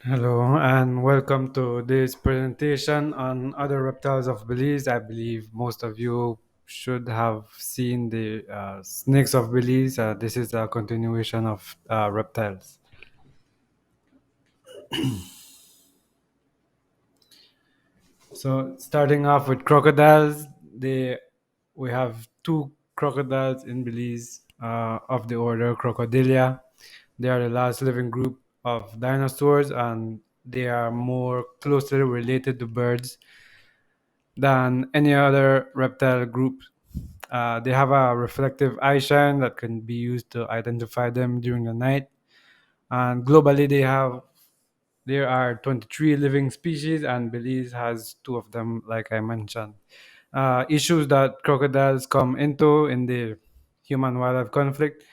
Hello and welcome to this presentation on other reptiles of Belize. I believe most of you should have seen the snakes of Belize. This is a continuation of reptiles. So starting off with crocodiles, we have two crocodiles in Belize of the order Crocodilia. They are the last living group of dinosaurs and they are more closely related to birds than any other reptile group. They have a reflective eye shine that can be used to identify them during the night. And globally, there are 23 living species, and Belize has two of them, like I mentioned. Issues that crocodiles come into in the human-wildlife conflict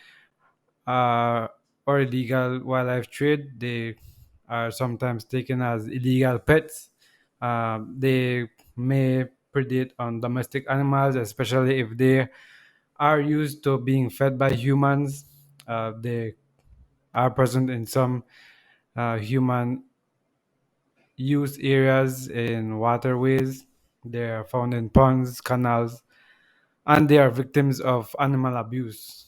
or illegal wildlife trade. They are sometimes taken as illegal pets. They may predate on domestic animals, especially if they are used to being fed by humans. They are present in some human use areas in waterways. They are found in ponds, canals, and they are victims of animal abuse.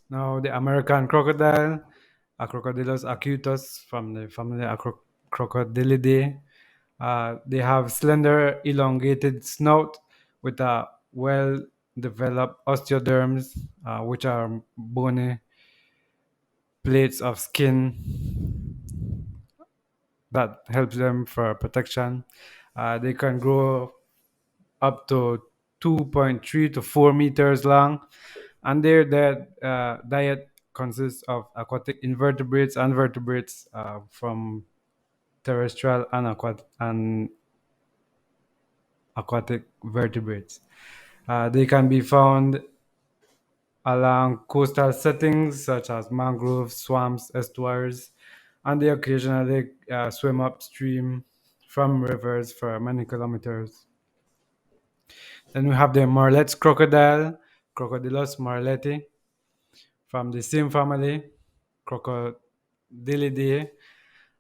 Now, the American crocodile, Crocodilus acutus from the family Crocodilidae. They have slender, elongated snout with a well-developed osteoderms, which are bony plates of skin that helps them for protection. They can grow up to 2.3 to 4 meters long, and their diet consists of aquatic invertebrates and vertebrates from terrestrial and aquatic vertebrates. They can be found along coastal settings such as mangroves, swamps, estuaries, and they occasionally swim upstream from rivers for many kilometers. Then we have the Morelet's crocodile, Crocodilus moreleti, from the same family, Crocodilidae,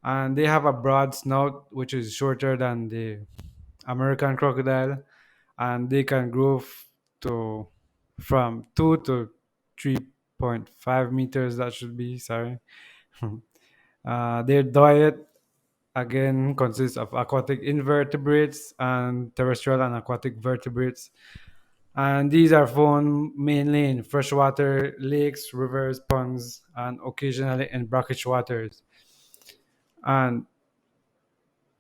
and they have a broad snout which is shorter than the American crocodile, and they can grow to from 2 to 3.5 meters. That should be sorry. Their diet again consists of aquatic invertebrates and terrestrial and aquatic vertebrates. And these are found mainly in freshwater lakes, rivers, ponds, and occasionally in brackish waters. And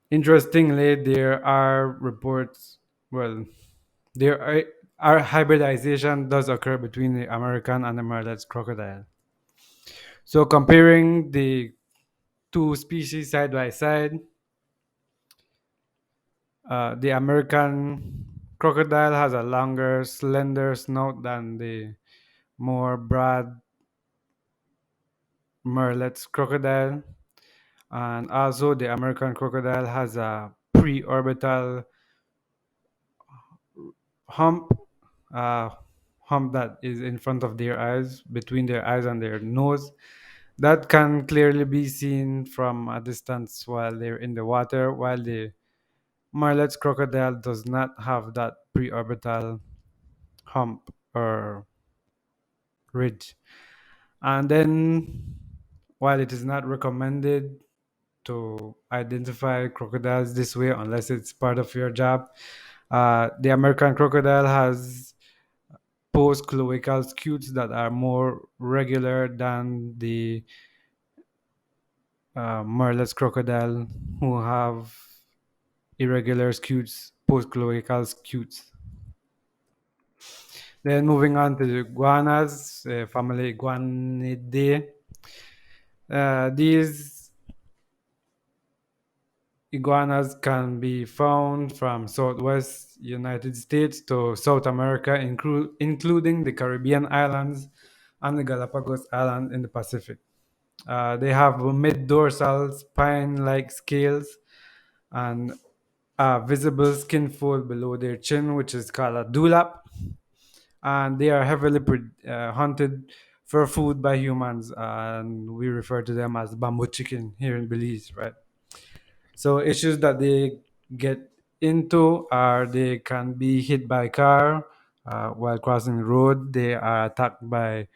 interestingly, there are reports, well, are hybridization does occur between the American and the Merlet's crocodile. So comparing the two species side by side, the American crocodile has a longer, slender snout than the more broad Merlet's crocodile. And also, the American crocodile has a pre-orbital hump, uh, hump that is in front of their eyes, between their eyes and their nose. That can clearly be seen from a distance while they're in the water, while the Marlet's crocodile does not have that pre-orbital hump or ridge. And then, while it is not recommended to identify crocodiles this way unless it's part of your job, the American crocodile has post-cloacal scutes that are more regular than the Marlet's crocodile, who have irregular scutes, post-cloacal scutes. Then moving on to the iguanas, family Iguanidae. These iguanas can be found from southwest United States to South America, including the Caribbean islands and the Galapagos Island in the Pacific. They have mid-dorsal spine-like scales and a visible skin fold below their chin, which is called a dewlap. And they are heavily hunted for food by humans, and we refer to them as bamboo chicken here in Belize, right? So issues that they get into are they can be hit by car while crossing the road. They are attacked by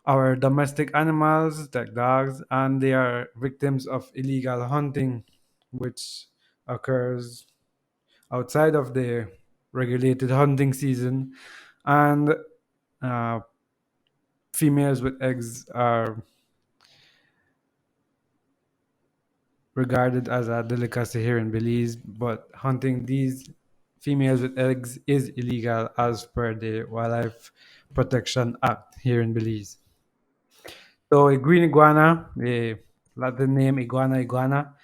our domestic animals like dogs, and they are victims of illegal hunting, which occurs outside of the regulated hunting season. And uh, females with eggs are regarded as a delicacy here in Belize, but hunting these females with eggs is illegal as per the Wildlife Protection Act here in Belize. So a green iguana, the Latin name iguana,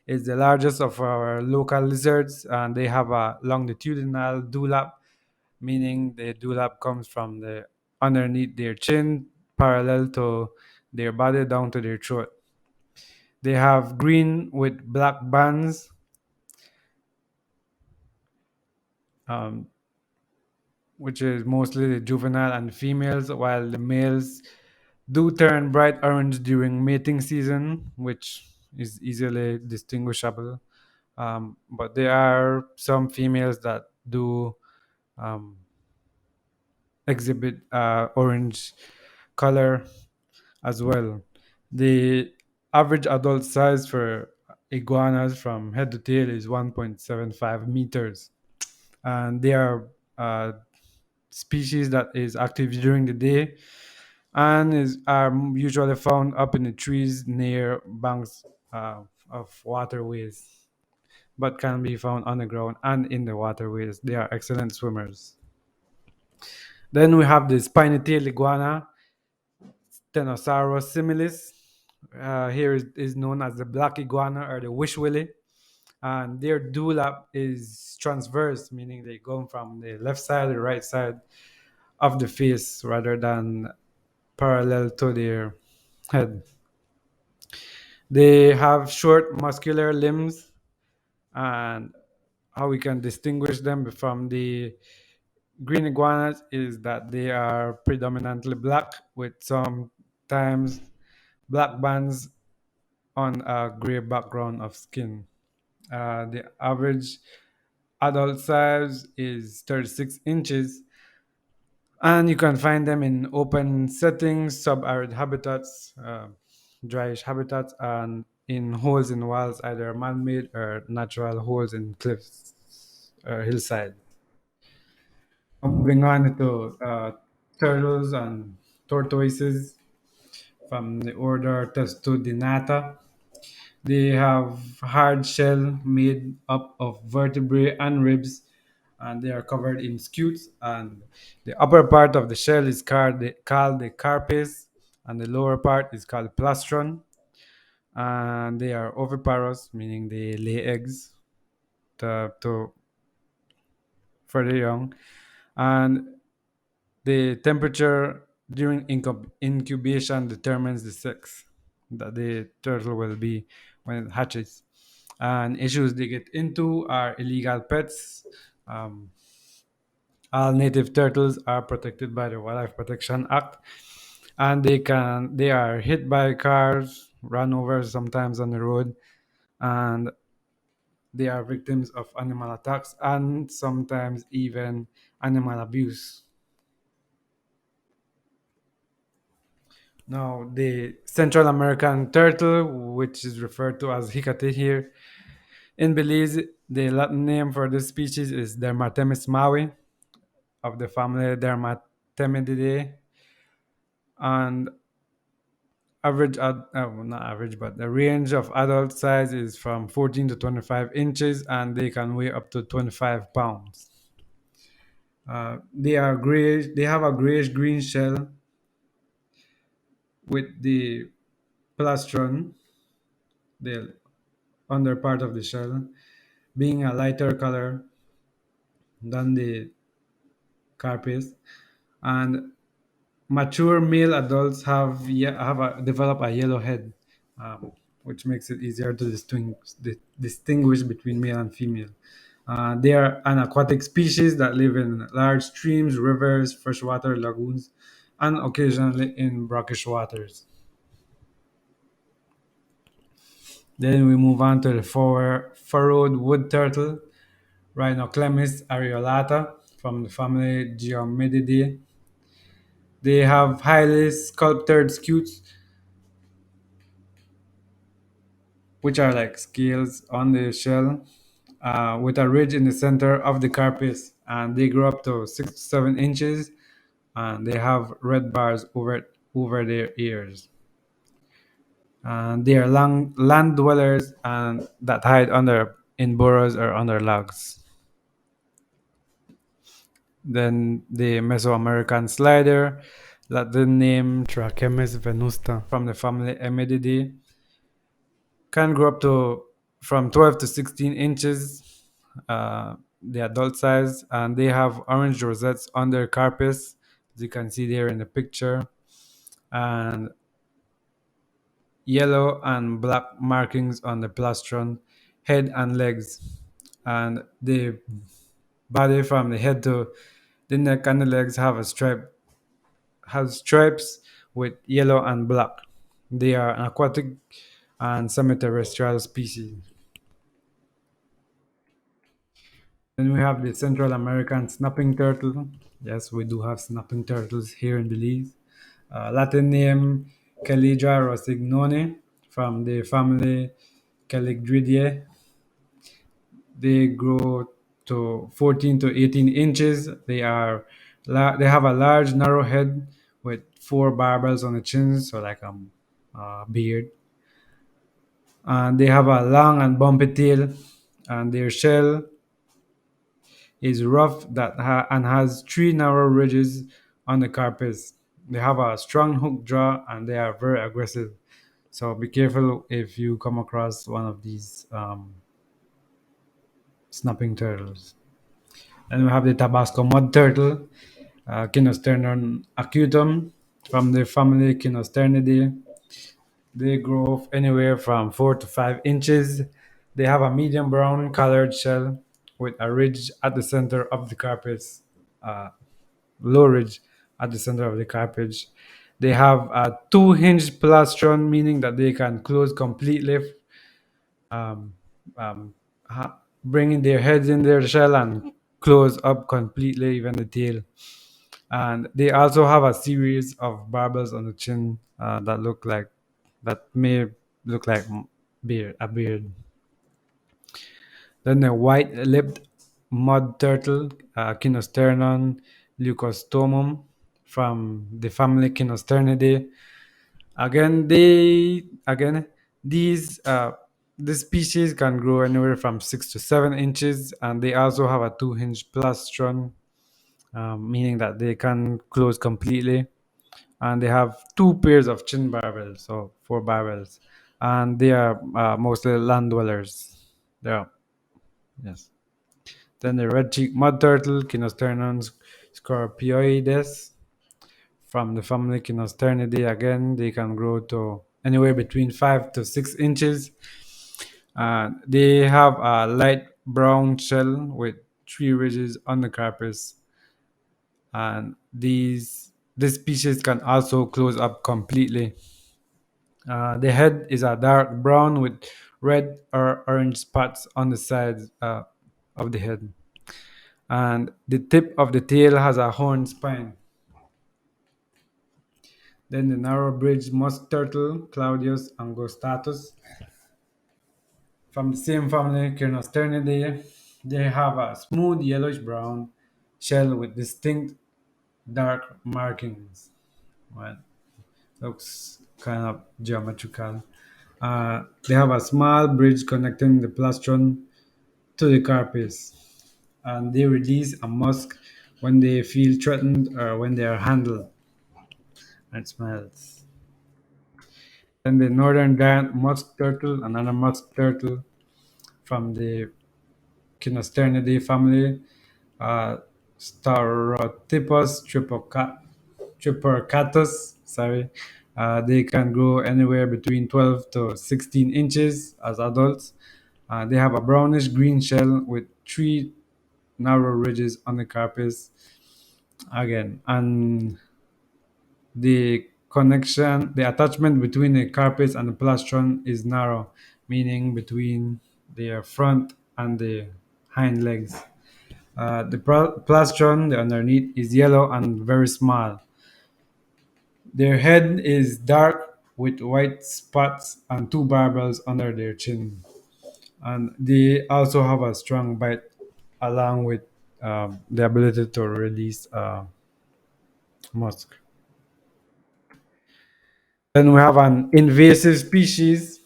is the largest of our local lizards, and they have a longitudinal dewlap, meaning the dewlap comes from the underneath their chin, parallel to their body down to their throat. They have green with black bands, um, which is mostly the juvenile and females, while the males do turn bright orange during mating season, which is easily distinguishable. But there are some females that do um, exhibit orange color as well. The average adult size for iguanas from head to tail is 1.75 meters, and they are species that is active during the day and are usually found up in the trees near banks of waterways, but can be found on the ground and in the waterways. They are excellent swimmers. Then we have the spiny-tailed iguana, Stenosaurus similis. Here is known as the black iguana or the wish willy. And their dewlap is transverse, meaning they go from the left side to the right side of the face rather than parallel to their head. They have short muscular limbs, and how we can distinguish them from the green iguanas is that they are predominantly black with sometimes black bands on a gray background of skin. The average adult size is 36 inches, and you can find them in open settings, sub-arid habitats, dryish habitats, and in holes in walls, either man-made or natural holes in cliffs or hillside. Moving on to turtles and tortoises from the order Testudinata. They have hard shell made up of vertebrae and ribs, and they are covered in scutes. And the upper part of the shell is called the carapace, and the lower part is called plastron. And they are oviparous, meaning they lay eggs to for the young. And the temperature during incubation determines the sex that the turtle will be when it hatches. And issues they get into are illegal pets. Um, all native turtles are protected by the Wildlife Protection Act, and they are hit by cars, run over sometimes on the road, and they are victims of animal attacks and sometimes even animal abuse. Now, the Central American turtle, which is referred to as hicate here, in Belize, the Latin name for this species is Dermatemis maui of the family Dermatemidae, and well, not average, but the range of adult size is from 14 to 25 inches, and they can weigh up to 25 pounds. They are grayish. They have a grayish green shell with the plastron, the under part of the shell, being a lighter color than the carapace. And mature male adults develop a yellow head, um, which makes it easier to distinguish between male and female. They are an aquatic species that live in large streams, rivers, freshwater lagoons, and occasionally in brackish waters. Then we move on to the furrowed wood turtle, Rhinoclemis areolata, from the family Geomyididae. They have highly sculpted scutes, which are like scales on the shell, with a ridge in the center of the carapace, and they grow up to 6 to 7 inches, and they have red bars over their ears. And they are land dwellers and that hide under in burrows or under logs. Then the Mesoamerican slider, Latin name Trachemis venusta, from the family Emididae, can grow up to from 12 to 16 inches, the adult size, and they have orange rosettes on their carapace, as you can see there in the picture, and yellow and black markings on the plastron, head and legs, and the body from the head to the neck and the legs have stripes with yellow and black. They are an aquatic and semi-terrestrial species. Then we have the Central American snapping turtle. Yes, we do have snapping turtles here in Belize. Latin name Calidra rossignone, from the family Caligridae. They grow to 14 to 18 inches. They have a large narrow head with four barbels on the chin, so like a beard. And they have a long and bumpy tail, and their shell is rough and has three narrow ridges on the carapace. They have a strong hook jaw and they are very aggressive. So be careful if you come across one of these snapping turtles. Then we have the Tabasco Mud Turtle, Kinosternum acutum, from the family Kinosternidae. They grow anywhere from 4 to 5 inches. They have a medium brown colored shell with a ridge at the center of the carapace, low ridge at the center of the carapace. They have a two-hinged plastron, meaning that they can close completely, um, um, bringing their heads in their shell and close up completely, even the tail. And they also have a series of barbels on the chin that may look like a beard. Then the white-lipped mud turtle, Kinosternon leucostomum, from the family Kinosternidae. Again, these this species can grow anywhere from 6 to 7 inches, and they also have a two-hinge plastron, meaning that they can close completely. And they have two pairs of chin barbels, so four barbels, and they are mostly land dwellers. Yeah, yes. Then the red cheek mud turtle, Kinosternum scorpioides, from the family Kinosternidae. Again, they can grow to anywhere between 5 to 6 inches. They have a light brown shell with three ridges on the carapace, and this species can also close up completely. The head is a dark brown with red or orange spots on the sides of the head, and the tip of the tail has a horn spine. Then the narrow bridge musk turtle, Claudius angostatus, from the same family, Cernosternidae. They have a smooth yellowish brown shell with distinct dark markings. Well, looks kind of geometrical. They have a small bridge connecting the plastron to the carapace, and they release a musk when they feel threatened or when they are handled. And smells. Then the northern giant musk turtle, another musk turtle from the Kinosternidae family, Staurotypus triporcatus. Sorry, they can grow anywhere between 12 to 16 inches as adults. They have a brownish green shell with three narrow ridges on the carapace. Again, and The attachment between the carpus and the plastron is narrow, meaning between their front and the hind legs. The plastron, the underneath, is yellow and very small. Their head is dark with white spots and two barbels under their chin. And they also have a strong bite along with the ability to release musk. Then we have an invasive species,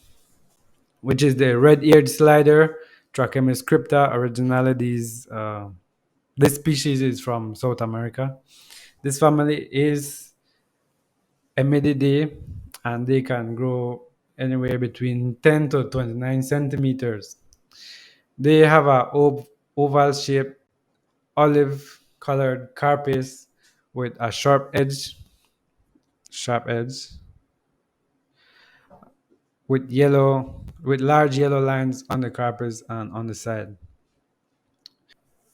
which is the red-eared slider, Trachema scripta. Originally, this species is from South America. This family is Emididae, and they can grow anywhere between 10 to 29 centimeters. They have a oval-shaped, olive-colored carapace with a sharp edge, with large yellow lines on the carapace and on the side.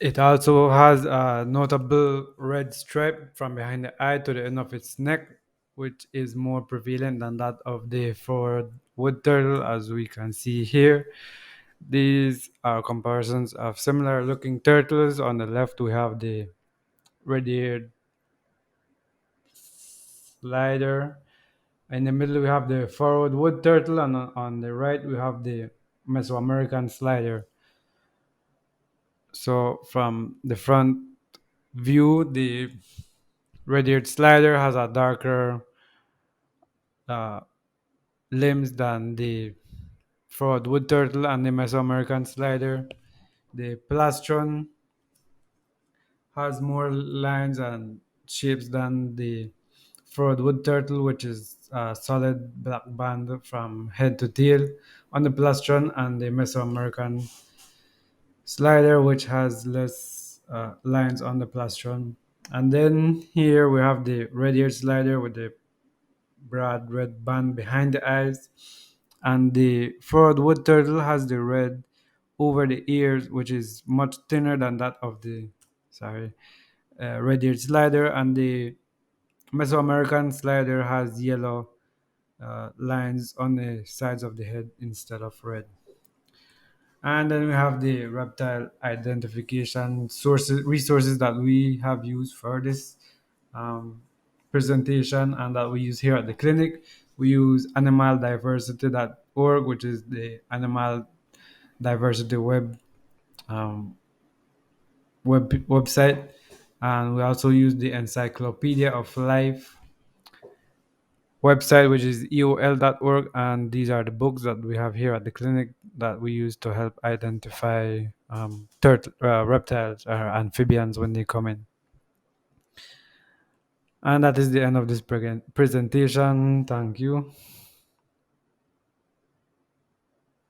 It also has a notable red stripe from behind the eye to the end of its neck, which is more prevalent than that of the furrowed wood turtle, as we can see here. These are comparisons of similar looking turtles. On the left, we have the red-eared slider. In the middle, we have the furrowed wood turtle, and on the right, we have the Mesoamerican slider. So, from the front view, the red-eared slider has a darker uh, limbs than the furrowed wood turtle and the Mesoamerican slider. The plastron has more lines and shapes than the furrowed wood turtle, which is a solid black band from head to tail on the plastron, and the Mesoamerican slider, which has less lines on the plastron. And then here we have the red-eared slider with the broad red band behind the eyes, and the furrowed wood turtle has the red over the ears, which is much thinner than that of the sorry red-eared slider, and the Mesoamerican slider has yellow lines on the sides of the head instead of red. And then we have the reptile identification sources resources that we have used for this um, presentation and that we use here at the clinic. We use animaldiversity.org, which is the animal diversity um, website, and we also use the Encyclopedia of Life website, which is eol.org, and these are the books that we have here at the clinic that we use to help identify reptiles or amphibians when they come in. And that is the end of this presentation. Thank you.